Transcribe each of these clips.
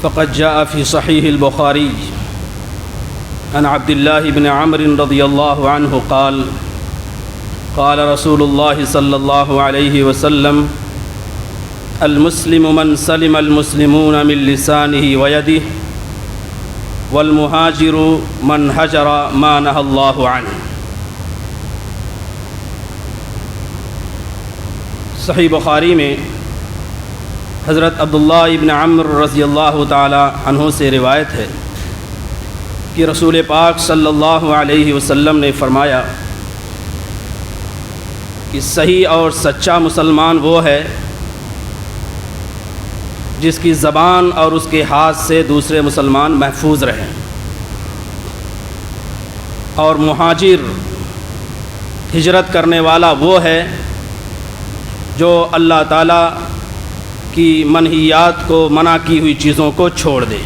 فقد جاء في صحيح البخاري عن عبد الله بن عمرو رضي الله عنه قال قال رسول الله صلى الله عليه وسلم المسلم من سلم المسلمون من لسانه ويده والمهاجر من هجر ما نهى الله عنه۔ صحیح بخاری میں حضرت عبداللہ ابن عمرو رضی اللہ تعالی عنہ سے روایت ہے کہ رسول پاک صلی اللہ علیہ وسلم نے فرمایا کہ صحیح اور سچا مسلمان وہ ہے جس کی زبان اور اس کے ہاتھ سے دوسرے مسلمان محفوظ رہیں، اور مہاجر ہجرت کرنے والا وہ ہے جو اللہ تعالیٰ کی منہیات کو، منع کی ہوئی چیزوں کو چھوڑ دے۔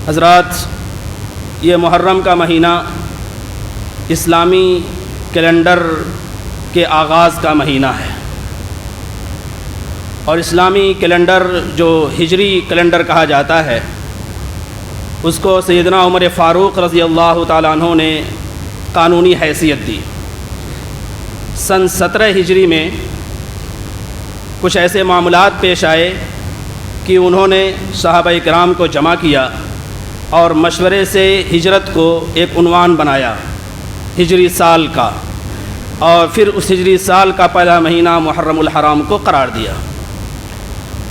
حضرات، یہ محرم کا مہینہ اسلامی کیلنڈر کے آغاز کا مہینہ ہے، اور اسلامی کیلنڈر جو ہجری کیلنڈر کہا جاتا ہے اس کو سیدنا عمر فاروق رضی اللہ تعالیٰ عنہ نے قانونی حیثیت دی۔ سن 17 ہجری میں کچھ ایسے معاملات پیش آئے کہ انہوں نے صحابہ کرام کو جمع کیا اور مشورے سے ہجرت کو ایک عنوان بنایا ہجری سال کا، اور پھر اس ہجری سال کا پہلا مہینہ محرم الحرام کو قرار دیا۔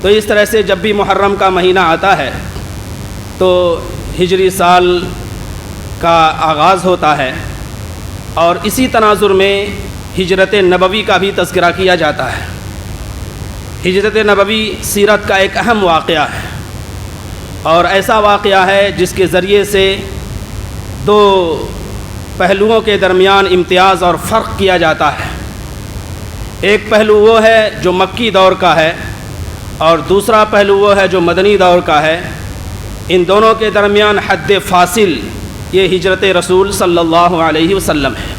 تو اس طرح سے جب بھی محرم کا مہینہ آتا ہے تو ہجری سال کا آغاز ہوتا ہے، اور اسی تناظر میں ہجرت نبوی کا بھی تذکرہ کیا جاتا ہے۔ ہجرت نبوی سیرت کا ایک اہم واقعہ ہے، اور ایسا واقعہ ہے جس کے ذریعے سے دو پہلوؤں کے درمیان امتیاز اور فرق کیا جاتا ہے۔ ایک پہلو وہ ہے جو مکی دور کا ہے، اور دوسرا پہلو وہ ہے جو مدنی دور کا ہے۔ ان دونوں کے درمیان حد فاصل یہ ہجرت رسول صلی اللہ علیہ وسلم ہے۔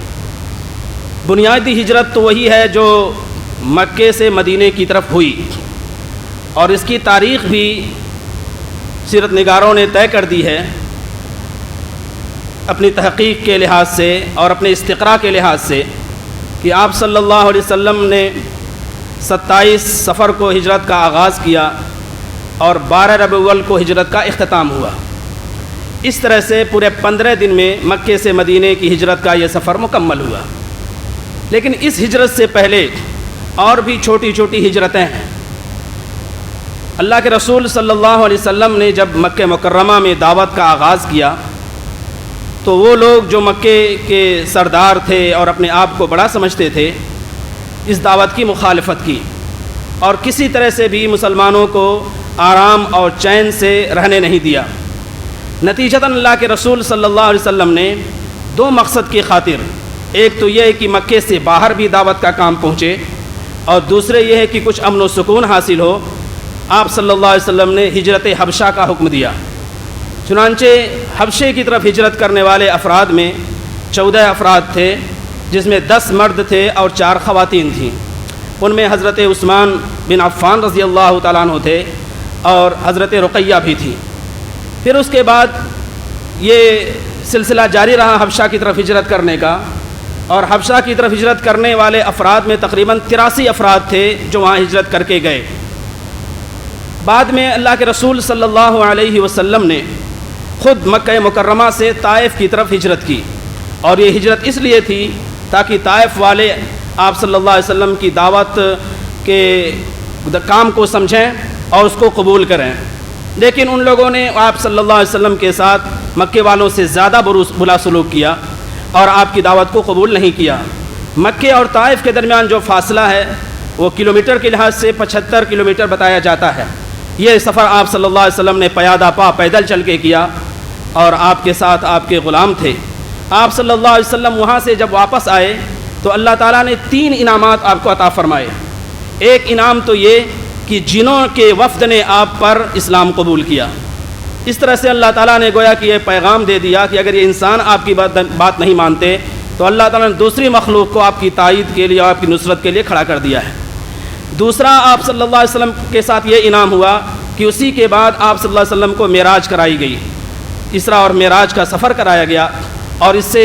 بنیادی ہجرت تو وہی ہے جو مکے سے مدینے کی طرف ہوئی، اور اس کی تاریخ بھی سیرت نگاروں نے طے کر دی ہے اپنی تحقیق کے لحاظ سے اور اپنے استقراء کے لحاظ سے، کہ آپ صلی اللہ علیہ وسلم نے 27 صفر کو ہجرت کا آغاز کیا اور 12 ربیع الاول کو ہجرت کا اختتام ہوا۔ اس طرح سے پورے 15 دن میں مکے سے مدینے کی ہجرت کا یہ سفر مکمل ہوا۔ لیکن اس ہجرت سے پہلے اور بھی چھوٹی چھوٹی ہجرتیں ہیں۔ اللہ کے رسول صلی اللہ علیہ وسلم نے جب مکہ مکرمہ میں دعوت کا آغاز کیا تو وہ لوگ جو مکے کے سردار تھے اور اپنے آپ کو بڑا سمجھتے تھے، اس دعوت کی مخالفت کی، اور کسی طرح سے بھی مسلمانوں کو آرام اور چین سے رہنے نہیں دیا۔ نتیجتاً اللہ کے رسول صلی اللہ علیہ وسلم نے دو مقصد کی خاطر، ایک تو یہ ہے کہ مکے سے باہر بھی دعوت کا کام پہنچے، اور دوسرے یہ ہے کہ کچھ امن و سکون حاصل ہو، آپ صلی اللہ علیہ وسلم نے ہجرت حبشہ کا حکم دیا۔ چنانچہ حبشے کی طرف ہجرت کرنے والے افراد میں 14 افراد تھے، جس میں 10 مرد تھے اور 4 خواتین تھیں۔ ان میں حضرت عثمان بن عفان رضی اللہ تعالیٰ عنہ تھے، اور حضرت رقیہ بھی تھی۔ پھر اس کے بعد یہ سلسلہ جاری رہا حبشہ کی طرف ہجرت کرنے کا، اور حبشہ کی طرف ہجرت کرنے والے افراد میں تقریباً 83 افراد تھے جو وہاں ہجرت کر کے گئے۔ بعد میں اللہ کے رسول صلی اللہ علیہ وسلم نے خود مکہ مکرمہ سے طائف کی طرف ہجرت کی، اور یہ ہجرت اس لیے تھی تاکہ طائف والے آپ صلی اللہ علیہ وسلم کی دعوت کے کام کو سمجھیں اور اس کو قبول کریں۔ لیکن ان لوگوں نے آپ صلی اللہ علیہ وسلم کے ساتھ مکے والوں سے زیادہ برا سلوک کیا اور آپ کی دعوت کو قبول نہیں کیا۔ مکے اور طائف کے درمیان جو فاصلہ ہے وہ کلومیٹر کے لحاظ سے 75 کلومیٹر بتایا جاتا ہے۔ یہ سفر آپ صلی اللہ علیہ وسلم نے پیادہ پا پیدل چل کے کیا، اور آپ کے ساتھ آپ کے غلام تھے۔ آپ صلی اللہ علیہ وسلم وہاں سے جب واپس آئے تو اللہ تعالیٰ نے 3 انعامات آپ کو عطا فرمائے۔ ایک انعام تو یہ کہ جنوں کے وفد نے آپ پر اسلام قبول کیا۔ اس طرح سے اللہ تعالیٰ نے گویا کہ یہ پیغام دے دیا کہ اگر یہ انسان آپ کی بات نہیں مانتے تو اللہ تعالیٰ نے دوسری مخلوق کو آپ کی تائید کے لیے اور آپ کی نصرت کے لیے کھڑا کر دیا ہے۔ دوسرا آپ صلی اللہ علیہ وسلم کے ساتھ یہ انعام ہوا کہ اسی کے بعد آپ صلی اللہ علیہ وسلم کو معراج کرائی گئی، اسرا اور معراج کا سفر کرایا گیا، اور اس سے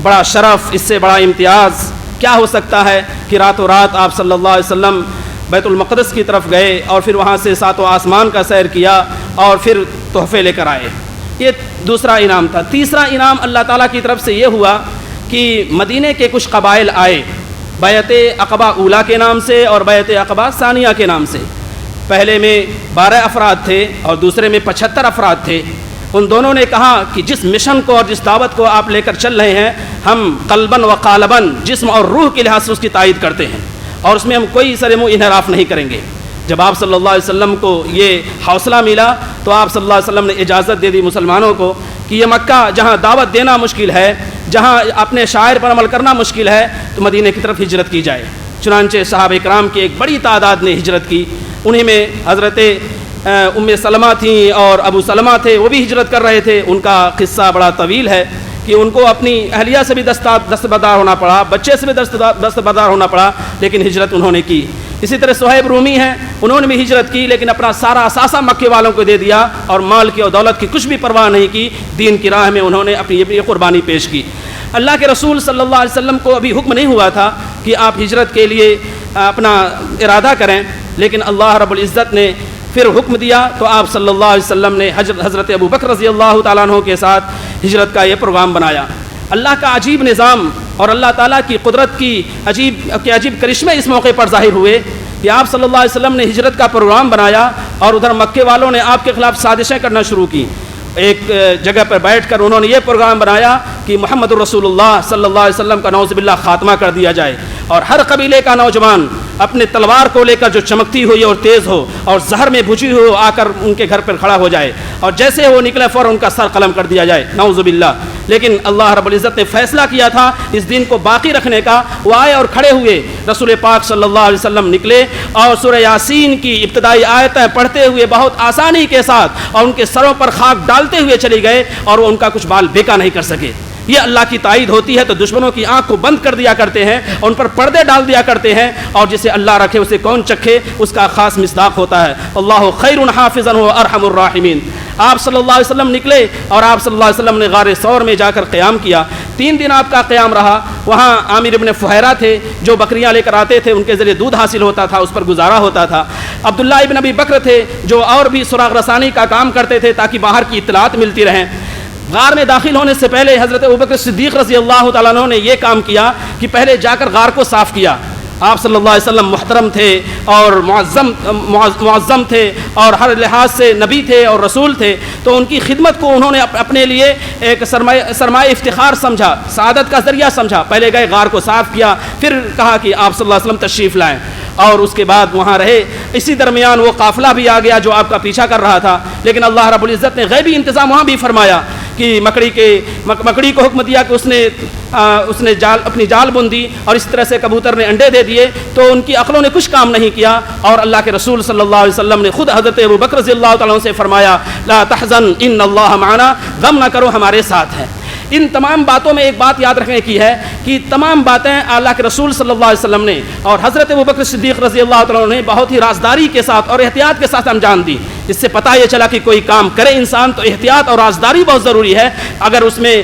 بڑا شرف، اس سے بڑا امتیاز کیا ہو سکتا ہے کہ راتوں رات آپ صلی اللہ علیہ وسلم بیت المقدس کی طرف گئے اور پھر وہاں سے ساتوں آسمان کا سیر کیا اور پھر تحفے لے کر آئے۔ یہ دوسرا انعام تھا۔ تیسرا انعام اللہ تعالیٰ کی طرف سے یہ ہوا کہ مدینہ کے کچھ قبائل آئے بیعت عقبہ اولیٰ کے نام سے اور بیعت عقبہ ثانیہ کے نام سے۔ پہلے میں 12 افراد تھے اور دوسرے میں 75 افراد تھے۔ ان دونوں نے کہا کہ جس مشن کو اور جس دعوت کو آپ لے کر چل رہے ہیں، ہم قلباً و قالباً، جسم اور روح کے لحاظ سے اس کی تائید کرتے ہیں اور اس میں ہم کوئی سر منہ انحراف نہیں کریں گے۔ جب آپ صلی اللہ علیہ وسلم کو یہ حوصلہ ملا تو آپ صلی اللہ علیہ وسلم نے اجازت دے دی مسلمانوں کو کہ یہ مکہ جہاں دعوت دینا مشکل ہے، جہاں اپنے شاعر پر عمل کرنا مشکل ہے، تو مدینہ کی طرف ہجرت کی جائے۔ چنانچہ صحابہ کرام کی ایک بڑی تعداد نے ہجرت کی، انہیں میں حضرت ام سلمہ تھیں اور ابو سلمہ تھے، وہ بھی ہجرت کر رہے تھے۔ ان کا قصہ بڑا طویل ہے کہ ان کو اپنی اہلیہ سے بھی دستبردار ہونا پڑا، بچے سے بھی دستبردار ہونا پڑا، لیکن ہجرت انہوں نے کی۔ اسی طرح صہیب رومی ہیں، انہوں نے بھی ہجرت کی، لیکن اپنا سارا اثاثہ مکے والوں کو دے دیا اور مال کی اور دولت کی کچھ بھی پرواہ نہیں کی، دین کی راہ میں انہوں نے اپنی یہ قربانی پیش کی۔ اللہ کے رسول صلی اللہ علیہ وسلم کو ابھی حکم نہیں ہوا تھا کہ آپ ہجرت کے لیے اپنا ارادہ کریں، لیکن اللہ رب العزت نے پھر حکم دیا تو آپ صلی اللہ علیہ وسلم نے حضرت ابو بکر رضی اللہ تعالیٰ عنہ کے ساتھ ہجرت کا یہ پروگرام بنایا۔ اللہ کا عجیب نظام اور اللہ تعالیٰ کی قدرت کی عجیب کرشمے اس موقع پر ظاہر ہوئے کہ آپ صلی اللہ علیہ وسلم نے ہجرت کا پروگرام بنایا اور ادھر مکے والوں نے آپ کے خلاف سازشیں کرنا شروع کی۔ ایک جگہ پر بیٹھ کر انہوں نے یہ پروگرام بنایا کہ محمد الرسول اللہ صلی اللہ علیہ وسلم کا نعوذ باللہ خاتمہ کر دیا جائے، اور ہر قبیلے کا نوجوان اپنے تلوار کو لے کر جو چمکتی ہوئی اور تیز ہو اور زہر میں بھجی ہو آ کر ان کے گھر پر کھڑا ہو جائے، اور جیسے وہ نکلے فوراً ان کا سر قلم کر دیا جائے، نعوذ باللہ۔ لیکن اللہ رب العزت نے فیصلہ کیا تھا اس دین کو باقی رکھنے کا۔ وہ آئے اور کھڑے ہوئے، رسول پاک صلی اللہ علیہ وسلم نکلے اور سورہ یاسین کی ابتدائی آیتیں پڑھتے ہوئے بہت آسانی کے ساتھ اور ان کے سروں پر خاک ڈالتے ہوئے چلی گئے، اور وہ ان کا کچھ بال بیکا نہیں کر سکے۔ یہ اللہ کی تائید ہوتی ہے تو دشمنوں کی آنکھ کو بند کر دیا کرتے ہیں اور ان پر پردے ڈال دیا کرتے ہیں، اور جسے اللہ رکھے اسے کون چکھے، اس کا خاص مصداق ہوتا ہے۔ اللہ خیر حافظا و ارحم الراحمین۔ آپ صلی اللہ علیہ وسلم نکلے اور آپ صلی اللہ علیہ وسلم نے غار ثور میں جا کر قیام کیا۔ 3 دن آپ کا قیام رہا۔ وہاں عامر ابن فہیرہ تھے جو بکریاں لے کر آتے تھے، ان کے ذریعے دودھ حاصل ہوتا تھا، اس پر گزارا ہوتا تھا۔ عبداللہ ابن ابی بکر تھے جو اور بھی سراغ رسانی کا کام کرتے تھے تاکہ باہر کی اطلاعات ملتی رہیں۔ غار میں داخل ہونے سے پہلے حضرت ابوبکر صدیق رضی اللہ تعالیٰ عنہ نے یہ کام کیا کہ پہلے جا کر غار کو صاف کیا۔ آپ صلی اللہ علیہ وسلم محترم تھے اور معظم تھے اور ہر لحاظ سے نبی تھے اور رسول تھے، تو ان کی خدمت کو انہوں نے اپنے لیے ایک سرمایہ افتخار سمجھا، سعادت کا ذریعہ سمجھا۔ پہلے گئے غار کو صاف کیا، پھر کہا کہ آپ صلی اللہ علیہ وسلم تشریف لائیں، اور اس کے بعد وہاں رہے۔ اسی درمیان وہ قافلہ بھی آ گیا جو آپ کا پیچھا کر رہا تھا، لیکن اللہ رب العزت نے غیبی انتظام وہاں بھی فرمایا کہ مکڑی کو حکم دیا کہ اس نے اپنی جال بن دی، اور اس طرح سے کبوتر نے انڈے دے دیے، تو ان کی عقلوں نے کچھ کام نہیں کیا، اور اللہ کے رسول صلی اللہ علیہ وسلم نے خود حضرت ابو بکر رضی اللہ تعالیٰ عنہ سے فرمایا لا تحزن ان اللہ معنا، غم نہ کرو ہمارے ساتھ ہے۔ ان تمام باتوں میں ایک بات یاد رکھنے کی ہے کہ تمام باتیں اللہ کے رسول صلی اللہ علیہ وسلم نے اور حضرت ابوبکر صدیق رضی اللہ تعالیٰ عنہ نے بہت ہی رازداری کے ساتھ اور احتیاط کے ساتھ انجام دی۔ اس سے پتہ یہ چلا کہ کوئی کام کرے انسان تو احتیاط اور رازداری بہت ضروری ہے۔ اگر اس میں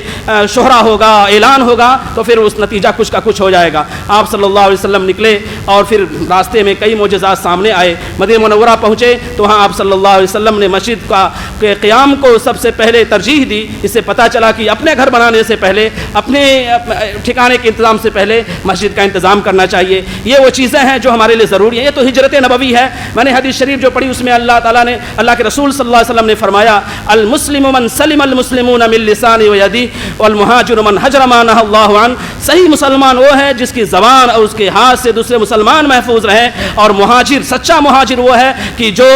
شہرہ ہوگا، اعلان ہوگا، تو پھر اس نتیجہ کچھ کا کچھ ہو جائے گا۔ آپ صلی اللہ علیہ وسلم نکلے اور پھر راستے میں کئی معجزات سامنے آئے۔ مدینہ منورہ پہنچے تو وہاں آپ صلی اللہ علیہ وسلم نے مسجد کے قیام کو سب سے پہلے ترجیح دی۔ اس سے پتہ چلا کہ اپنے گھر بنانے سے پہلے، اپنے ٹھکانے کے انتظام سے پہلے مسجد کا انتظام کرنا چاہیے۔ یہ وہ چیزیں ہیں جو ہمارے لیے ضروری ہیں۔ یہ تو ہجرت نبوی ہے۔ میں نے حدیث شریف جو پڑھی اس میں اللہ کے رسول صلی اللہ علیہ وسلم نے فرمایا المسلم من سلم المسلمون من لسانه ويده والمهاجر من هجر ما نهى الله عنه۔ صحیح مسلمان وہ ہے جس کی زبان اور اس کے ہاتھ سے دوسرے مسلمان محفوظ رہیں، اور مہاجر، سچا مہاجر وہ ہے کہ جو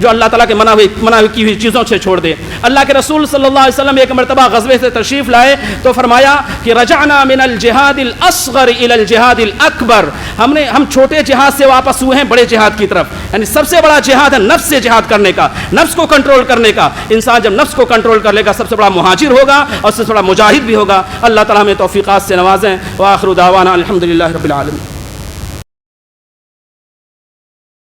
اللہ تعالیٰ کے منع کی ہوئی چیزوں سے چھوڑ دے۔ اللہ کے رسول صلی اللہ علیہ وسلم ایک مرتبہ غزوے سے تشریف لائے تو فرمایا کہ رجعنا من الجہاد الاصغر الى الجہاد الاکبر، ہم چھوٹے جہاد سے واپس ہوئے ہیں بڑے جہاد کی طرف۔ یعنی سب سے بڑا جہاد ہے نفس سے جہاد کرنے کا، نفس کو کنٹرول کرنے کا۔ انسان جب نفس کو کنٹرول کر لے گا سب سے بڑا مہاجر ہوگا اور سب سے بڑا مجاہد بھی ہوگا۔ اللہ تعالیٰ ہمیں توفیقات سے نوازیں۔ وآخر دعوانا الحمدللہ رب العالمین۔